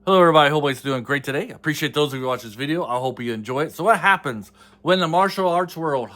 Hello everybody, hope everybody's doing great today. I appreciate those of you who watch this video. I hope you enjoy it. So what happens when the martial arts world,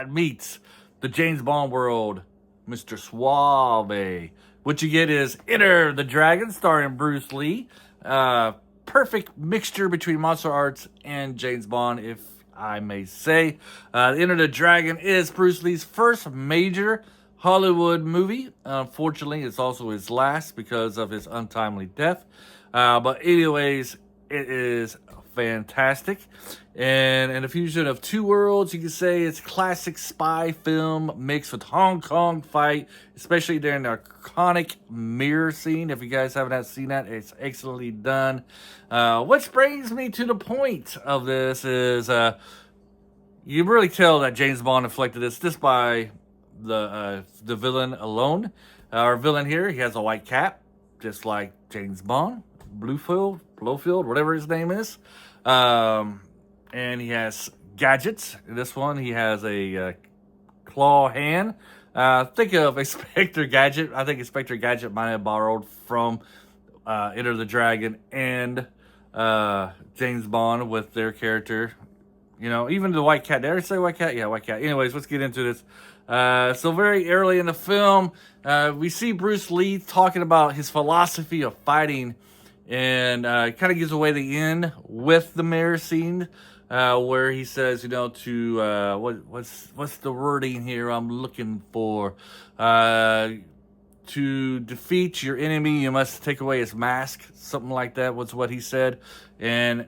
meets the James Bond world, Mr. Suave? What you get is Enter the Dragon, starring Bruce Lee. Perfect mixture between martial arts and James Bond, if I may say. Enter the Dragon is Bruce Lee's first major Hollywood movie. Unfortunately, it's also his last because of his untimely death. But anyways, it is fantastic. And in a fusion of two worlds, you can say it's classic spy film mixed with Hong Kong fight, especially during the iconic mirror scene. If you guys haven't seen that, it's excellently done. Which brings me to the point of this is you really tell that James Bond inflected this just by the villain alone. Our villain here, he has a white cap, just like James Bond. Blowfield, whatever his name is. And he has gadgets. In this one, he has a claw hand. Think of Inspector Gadget. I think Inspector Gadget might have borrowed from Enter the Dragon and James Bond with their character. You know, even the white cat. Did I ever say white cat? Yeah, white cat. Anyways, let's get into this. So very early in the film, we see Bruce Lee talking about his philosophy of fighting, and kind of gives away the end with the mirror scene, where he says, you know, to what's the wording here I'm looking for? To defeat your enemy, you must take away his mask. Something like that was what he said, and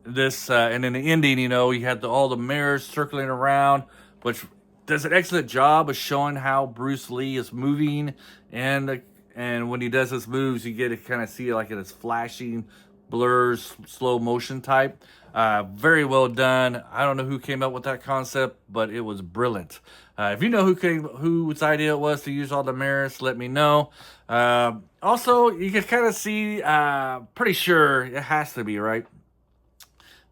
this and in the ending, you know, you had all the mirrors circling around, which does an excellent job of showing how Bruce Lee is moving, and when he does his moves, you get to kind of see it like in this flashing, blurs, slow motion type. Very well done. I don't know who came up with that concept, but it was brilliant. If you know whose idea it was to use all the mirrors, let me know. Also, you can kind of see, pretty sure it has to be, right?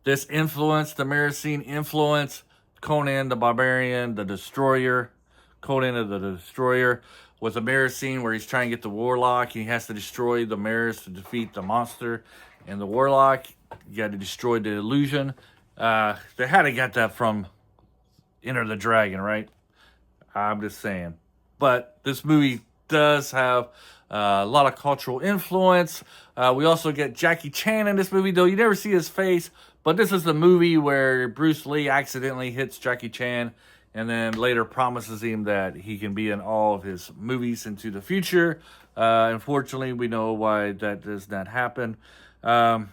This influence, the mirror scene influence Conan the Barbarian, the Destroyer. Conan the Destroyer with a mirror scene where he's trying to get the Warlock, and he has to destroy the mirrors to defeat the monster and the Warlock. You got to destroy the illusion. They had to get that from Enter the Dragon, right? I'm just saying. But this movie does have a lot of cultural influence. We also get Jackie Chan in this movie, though you never see his face. But this is the movie where Bruce Lee accidentally hits Jackie Chan and then later promises him that he can be in all of his movies into the future. Unfortunately, we know why that does not happen. But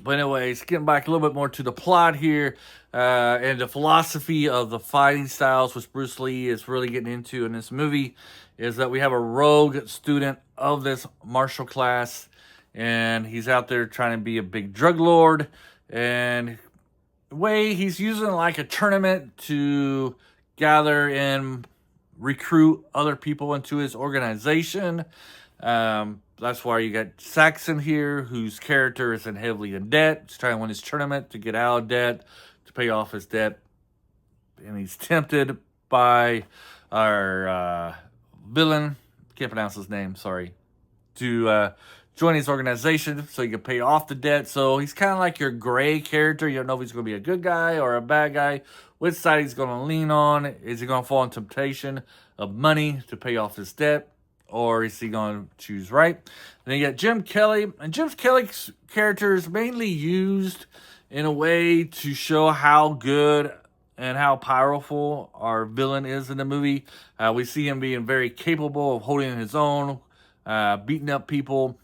anyways, getting back a little bit more to the plot here, and the philosophy of the fighting styles, which Bruce Lee is really getting into in this movie, is that we have a rogue student of this martial class, and he's out there trying to be a big drug lord, and he's using like a tournament to gather and recruit other people into his organization. That's why you got Saxon here, whose character is heavily in debt. He's trying to win his tournament to get out of debt, to pay off his debt. And he's tempted by our villain, can't pronounce his name, sorry, to join his organization so he can pay off the debt. So he's kind of like your gray character. You don't know if he's going to be a good guy or a bad guy. Which side he's going to lean on. Is he going to fall in temptation of money to pay off his debt? Or is he going to choose right? And then you got Jim Kelly. And Jim Kelly's character is mainly used in a way to show how good and how powerful our villain is in the movie. We see him being very capable of holding his own, beating up people.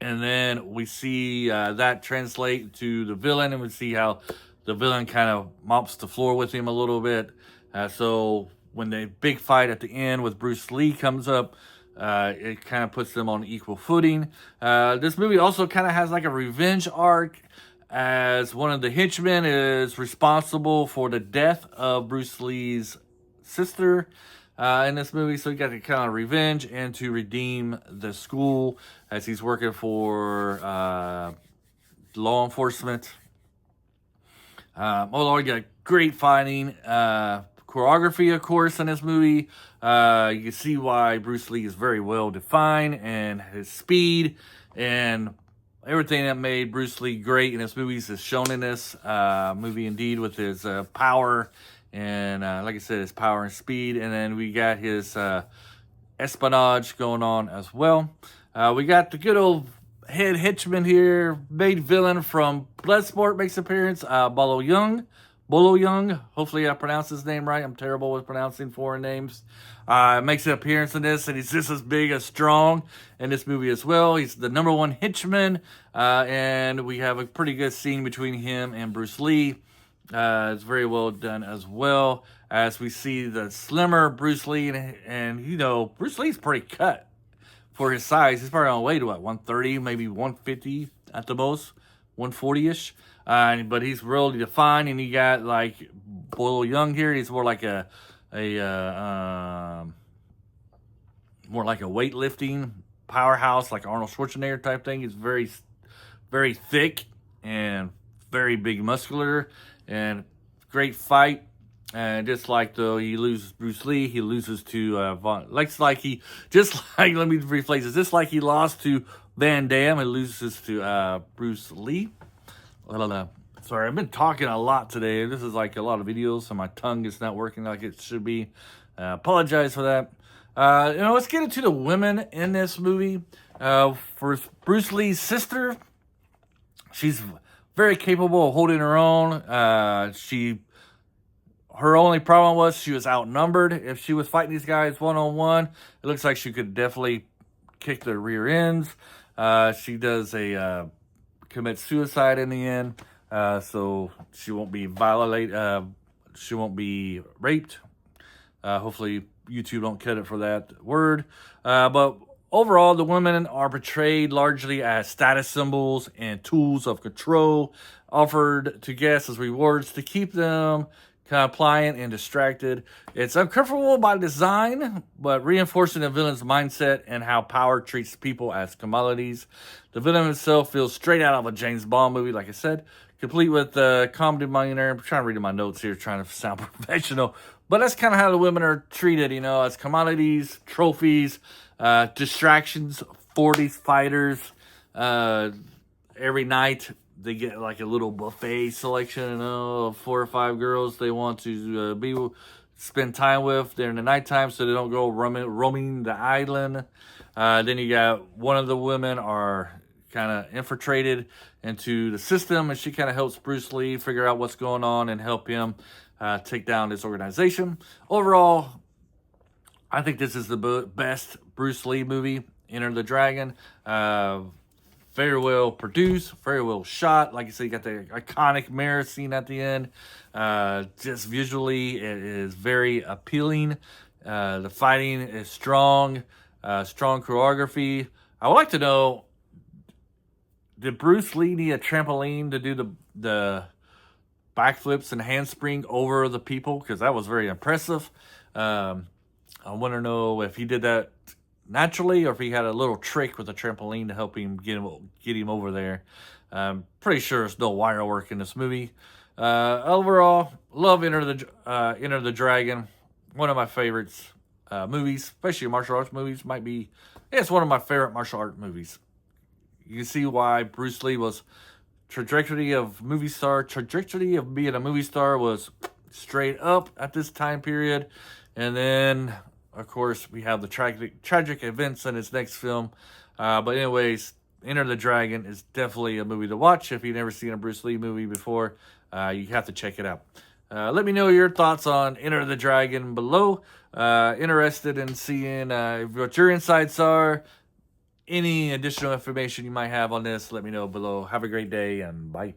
And then we see that translate to the villain, and we see how the villain kind of mops the floor with him a little bit. So when the big fight at the end with Bruce Lee comes up, it kind of puts them on equal footing. This movie also kind of has like a revenge arc, as one of the henchmen is responsible for the death of Bruce Lee's sister in this movie. So he got to kind of revenge and to redeem the school, as he's working for law enforcement. Overall, you got great fighting. Of choreography, of course, in this movie. You can see why Bruce Lee is very well defined, and his speed and everything that made Bruce Lee great in his movies is shown in this movie, indeed, with his power and, like I said, his power and speed. And then we got his espionage going on as well. We got the good old head henchman here, main villain from Bloodsport makes appearance, Bolo Young. Bolo Young, hopefully I pronounced his name right. I'm terrible with pronouncing foreign names. Makes an appearance in this, and he's just as big as strong in this movie as well. He's the #1 henchman, and we have a pretty good scene between him and Bruce Lee. It's very well done as well, as we see the slimmer Bruce Lee, and you know, Bruce Lee's pretty cut for his size. He's probably on the way to, what, 130, maybe 150 at the most, 140-ish. But he's really defined, and you got like Bolo Young here. He's more like a weightlifting powerhouse, like Arnold Schwarzenegger type thing. He's very, very thick and very big, muscular, and great fight. And just like though he loses Bruce Lee, he loses to let me rephrase this. Just like he lost to Van Damme, he loses to Bruce Lee. Sorry, I've been talking a lot today. This is like a lot of videos, so my tongue is not working like it should be. Apologize for that. Let's get into the women in this movie. For Bruce Lee's sister, she's very capable of holding her own. Her only problem was she was outnumbered. If she was fighting these guys one-on-one, it looks like she could definitely kick their rear ends. She does commit suicide in the end, so she won't be she won't be raped. Hopefully YouTube don't cut it for that word. But overall, the women are portrayed largely as status symbols and tools of control offered to guests as rewards to keep them compliant and distracted. It's uncomfortable by design, but reinforcing the villain's mindset and how power treats people as commodities. The villain himself feels straight out of a James Bond movie, like I said, complete with comedy millionaire. I'm trying to read my notes here, trying to sound professional. But that's kind of how the women are treated, as commodities, trophies, distractions for these fighters. Every night they get like a little buffet selection, of 4 or 5 girls they want to spend time with during the nighttime, so they don't go roaming the island. Then you got one of the women are kind of infiltrated into the system, and she kind of helps Bruce Lee figure out what's going on and help him take down this organization. Overall, I think this is the best Bruce Lee movie, Enter the Dragon. Very well produced, very well shot. Like I said, you got the iconic mirror scene at the end. Just visually, it is very appealing. The fighting is strong, strong choreography. I would like to know, did Bruce Lee need a trampoline to do the backflips and handspring over the people? Because that was very impressive. I want to know if he did that naturally, or if he had a little trick with a trampoline to help him get him over there. Pretty sure there's no wire work in this movie. Overall, love Enter the Dragon. One of my favorites movies, especially martial arts movies. It's one of my favorite martial art movies. You can see why Bruce Lee was trajectory of being a movie star was straight up at this time period. And then, of course, we have the tragic events in his next film. But anyways, Enter the Dragon is definitely a movie to watch. If you've never seen a Bruce Lee movie before, you have to check it out. Let me know your thoughts on Enter the Dragon below. Interested in seeing what your insights are. Any additional information you might have on this, let me know below. Have a great day, and bye.